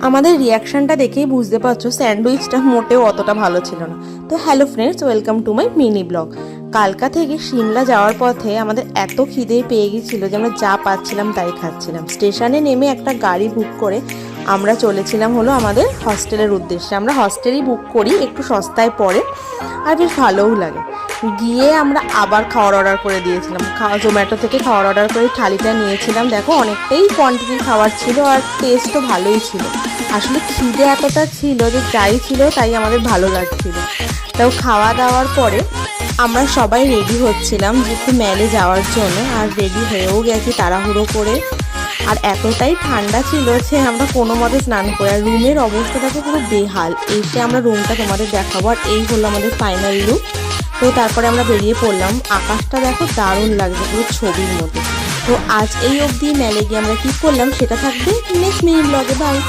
আমাদের রিয়াকশানটা দেখেই বুঝতে পারছো স্যান্ডউইচটা মোটেও অতটা ভালো ছিল না। তো hello friends, welcome to my mini blog. কালকা থেকে সিমলা যাওয়ার পথে আমাদের এত খিদে পেয়ে গেছিলো যে আমরা যা পাচ্ছিলাম তাই খাচ্ছিলাম। স্টেশনে নেমে একটা গাড়ি বুক করে আমরা চলেছিলাম হলো আমাদের হস্টেলের উদ্দেশ্যে। আমরা হস্টেলই বুক করি, একটু সস্তায় পড়ে আর বেশ ভালোও লাগে। গিয়ে আমরা আবার খাওয়ার অর্ডার করে দিয়েছিলাম। জোম্যাটো থেকে খাওয়ার অর্ডার করে থালিটা নিয়েছিলাম। দেখো অনেকটাই কোয়ান্টিটির খাবার ছিল আর টেস্টও ভালোই ছিল। আসলে খিদে এতটা ছিল যে যাই ছিল তাই আমাদের ভালো লাগছিল। তাও খাওয়া দাওয়ার পরে আমরা সবাই রেডি হচ্ছিলাম যেহেতু মেলে যাওয়ার জন্য, আর রেডি হয়েও গেছি তাড়াহুড়ো করে। আর এতটাই ঠান্ডা ছিল যে আমরা কোনো মতে স্নান করে, আর রুমের অবস্থাটাকে পুরো বেহাল। এসে আমরা রুমটা তোমাদের দেখাবো। আর এই হলো আমাদের ফাইনাল লুক। তো তারপরে আমরা বেরিয়ে পড়লাম। আকাশটা দেখো দারুণ লাগছে, পুরো ছবির মতো। তো আজ এই অবধি মেলে গিয়ে আমরা কী করলাম সেটা থাকবে নেক্সট মিনি ব্লগে। বাই।